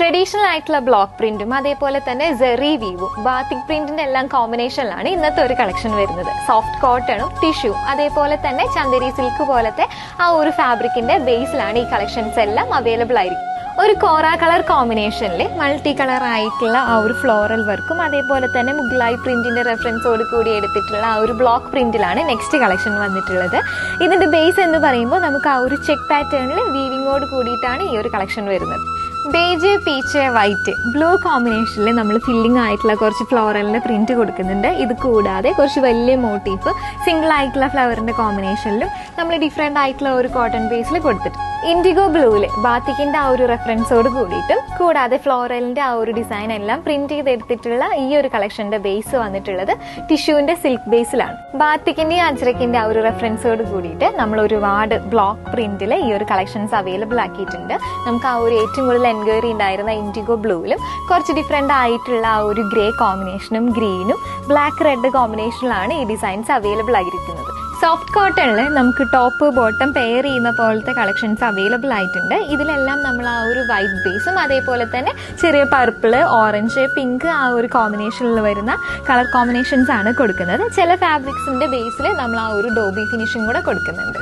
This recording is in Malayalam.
ട്രഡീഷണൽ ആയിട്ടുള്ള ബ്ലോക്ക് പ്രിന്റും അതേപോലെ തന്നെ സെറി വീവും ബാത്തിക് പ്രിന്റിന്റെ എല്ലാം കോമ്പിനേഷനിലാണ് ഇന്നത്തെ ഒരു കളക്ഷൻ വരുന്നത്. സോഫ്റ്റ് കോട്ടണും ടിഷ്യൂ അതേപോലെ തന്നെ ചന്ദേരി സിൽക്ക് പോലത്തെ ആ ഒരു ഫാബ്രിക്കിന്റെ ബേസിലാണ് ഈ കളക്ഷൻസ് എല്ലാം അവൈലബിൾ ആയിരിക്കും. ഒരു കോറ കളർ കോമ്പിനേഷനിൽ മൾട്ടി കളർ ആയിട്ടുള്ള ആ ഒരു ഫ്ലോറൽ വർക്കും അതേപോലെ തന്നെ മുഗ്ലായി പ്രിന്റിന്റെ റെഫറൻസോട് കൂടി എടുത്തിട്ടുള്ള ആ ഒരു ബ്ലോക്ക് പ്രിന്റിലാണ് നെക്സ്റ്റ് കളക്ഷൻ വന്നിട്ടുള്ളത്. ഇതിന്റെ ബേസ് എന്ന് പറയുമ്പോൾ നമുക്ക് ആ ഒരു ചെക്ക് പാറ്റേണിൽ വീവിങ്ങോട് കൂടിയിട്ടാണ് ഈ ഒരു കളക്ഷൻ വരുന്നത്. ബേജ് പീച്ച് വൈറ്റ് ബ്ലൂ കോമ്പിനേഷനിൽ നമ്മൾ ഫില്ലിംഗ് ആയിട്ടുള്ള കുറച്ച് ഫ്ലോറലിന്റെ പ്രിന്റ് കൊടുക്കുന്നുണ്ട്. ഇത് കൂടാതെ കുറച്ച് വലിയ മോട്ടീഫ് സിംഗിൾ ആയിട്ടുള്ള ഫ്ലവറിന്റെ കോമ്പിനേഷനിലും നമ്മൾ ഡിഫറെന്റ് ആയിട്ടുള്ള ഒരു കോട്ടൺ ബേസിൽ കൊടുത്തിട്ട് ഇൻഡിഗോ ബ്ലൂവില് ബാത്തിക്കിന്റെ ആ ഒരു റെഫറൻസോട് കൂടിയിട്ടും കൂടാതെ ഫ്ലോറലിന്റെ ആ ഒരു ഡിസൈൻ എല്ലാം പ്രിന്റ് ചെയ്തെടുത്തിട്ടുള്ള ഈ ഒരു കളക്ഷന്റെ ബേസ് വന്നിട്ടുള്ളത് ടിഷ്യൂവിന്റെ സിൽക്ക് ബേസിലാണ്. ബാത്തിക്കിന്റെ അജ്രക്കിന്റെ ആ ഒരു റെഫറൻസോട് കൂടിയിട്ട് നമ്മൾ ഒരുപാട് ബ്ലോക്ക് പ്രിന്റിൽ ഈ ഒരു കളക്ഷൻസ് അവൈലബിൾ ആക്കിയിട്ടുണ്ട്. നമുക്ക് ആ ഒരു ഏറ്റവും കൂടുതൽ എൻക്വയറി ഉണ്ടായിരുന്ന ഇൻഡിഗോ ബ്ലൂവിലും കുറച്ച് ഡിഫറെന്റ് ആയിട്ടുള്ള ആ ഒരു ഗ്രേ കോമ്പിനേഷനും ഗ്രീനും ബ്ലാക്ക് റെഡ് കോമ്പിനേഷനിലാണ് ഈ ഡിസൈൻസ് അവൈലബിൾ ആയിരിക്കുന്നത്. സോഫ്റ്റ് കോട്ടണിൽ നമുക്ക് ടോപ്പ് ബോട്ടം പെയർ ചെയ്യുന്ന പോലത്തെ കളക്ഷൻസ് അവൈലബിൾ ആയിട്ടുണ്ട്. ഇതിലെല്ലാം നമ്മൾ ആ ഒരു വൈറ്റ് ബേസും അതേപോലെ തന്നെ ചെറിയ പർപ്പിള് ഓറഞ്ച് പിങ്ക് ആ ഒരു കോമ്പിനേഷനിൽ വരുന്ന കളർ കോമ്പിനേഷൻസ് ആണ് കൊടുക്കുന്നത്. ചില ഫാബ്രിക്സിന്റെ ബേസിൽ നമ്മൾ ആ ഒരു ഡോബി ഫിനിഷിംഗ് കൂടെ കൊടുക്കുന്നുണ്ട്.